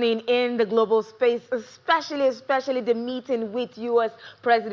happening in the global space, especially the meeting with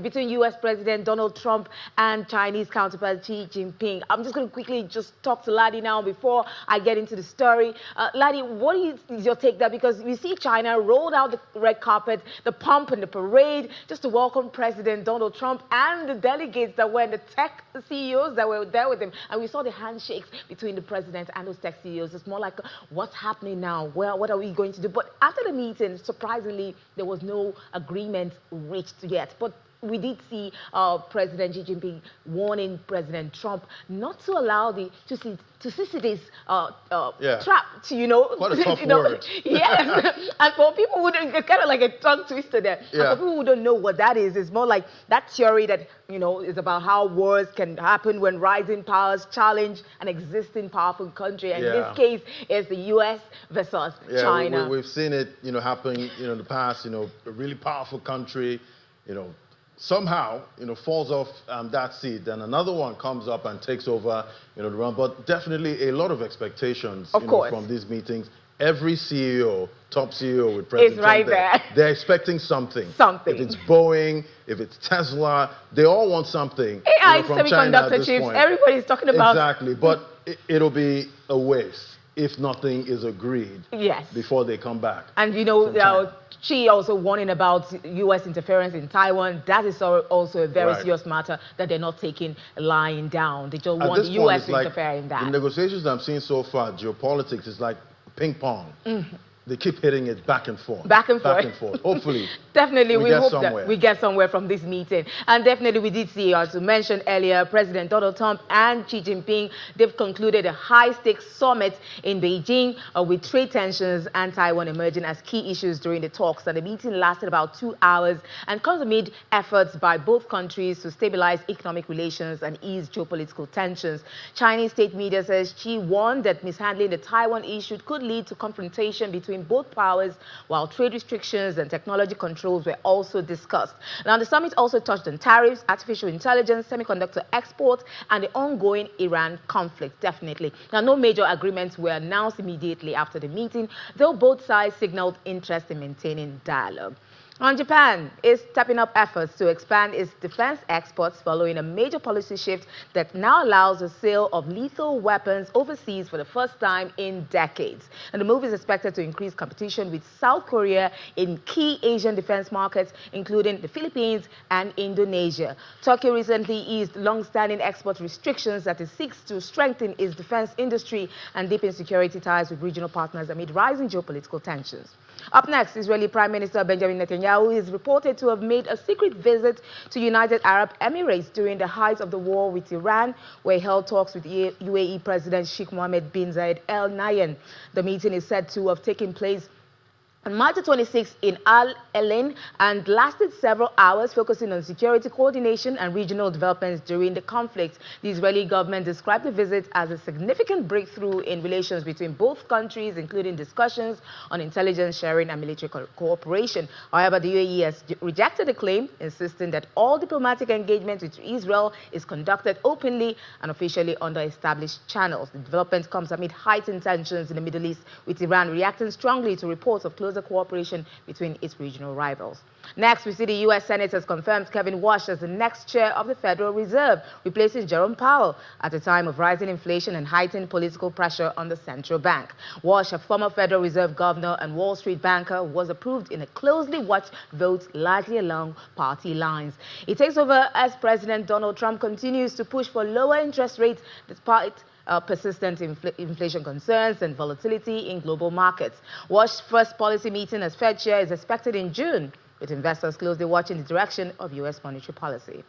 between U.S. President Donald Trump and Chinese counterpart Xi Jinping. I'm just going to quickly just talk to Ladi now before I get into the story. Ladi, what is your take there? Because we see China rolled out the red carpet, the pomp and the parade, just to welcome President Donald Trump and the delegates that were the tech CEOs that were there with him. And we saw the handshakes between the president and those tech CEOs. It's more like, what's happening now? Well, what are we going to do? But after the meeting, surprisingly, there was no agreement reached yet. But we did see President Xi Jinping warning President Trump not to allow the toxicities trap to, What a tough word. Yes. And for people who don't, it's kind of like a tongue twister there. Yeah. And for people who don't know what that is, it's more like that theory that, is about how wars can happen when rising powers challenge an existing powerful country. And in this case, it's the U.S. versus China. We've seen it, happen, in the past, a really powerful country, somehow, falls off that seat, and another one comes up and takes over, the run. But definitely a lot of expectations, from these meetings. Every CEO, top CEO with President Trump there, they're expecting something. If it's Boeing, if it's Tesla, they all want something. AI, from semiconductor China at this chips, point. everybody's talking about. Exactly, but it'll be a waste if nothing is agreed before they come back. And Xi also warning about U.S. interference in Taiwan. That is also a very serious matter that they're not taking lying down. They just want the U.S. to interfere in that. The negotiations I'm seeing so far, geopolitics is like ping pong. They keep hitting it back and forth. Back and forth. Hopefully. Definitely, we hope that we get somewhere from this meeting. And definitely, we did see, as you mentioned earlier, President Donald Trump and Xi Jinping, they've concluded a high-stakes summit in Beijing with trade tensions and Taiwan emerging as key issues during the talks. And the meeting lasted about 2 hours and comes amid efforts by both countries to stabilize economic relations and ease geopolitical tensions. Chinese state media says Xi warned that mishandling the Taiwan issue could lead to confrontation between both powers, while trade restrictions and technology controls were also discussed. Now, the summit also touched on tariffs, artificial intelligence, semiconductor exports, and the ongoing Iran conflict, definitely. Now, no major agreements were announced immediately after the meeting, though both sides signaled interest in maintaining dialogue. And Japan is stepping up efforts to expand its defense exports following a major policy shift that now allows the sale of lethal weapons overseas for the first time in decades. And the move is expected to increase competition with South Korea in key Asian defense markets, including the Philippines and Indonesia. Turkey recently eased long-standing export restrictions that it seeks to strengthen its defense industry and deepen security ties with regional partners amid rising geopolitical tensions. Up next, Israeli Prime Minister Benjamin Netanyahu is reported to have made a secret visit to United Arab Emirates during the height of the war with Iran, where he held talks with UAE President Sheikh Mohammed bin Zayed Al Nahyan. The meeting is said to have taken place on March 26 in Al Elain and lasted several hours, focusing on security coordination and regional developments during the conflict. The Israeli government described the visit as a significant breakthrough in relations between both countries, including discussions on intelligence sharing and military cooperation. However, the UAE has rejected the claim, insisting that all diplomatic engagement with Israel is conducted openly and officially under established channels. The development comes amid heightened tensions in the Middle East, with Iran reacting strongly to reports of closer cooperation between its regional rivals. Next, we see the U.S. Senate has confirmed Kevin Walsh as the next chair of the Federal Reserve, replacing Jerome Powell at a time of rising inflation and heightened political pressure on the central bank. Walsh, a former Federal Reserve governor and Wall Street banker, was approved in a closely watched vote largely along party lines. He takes over as President Donald Trump continues to push for lower interest rates despite persistent inflation concerns and volatility in global markets. Walsh's first policy meeting as Fed chair is expected in June, with investors closely watching the direction of U.S. monetary policy.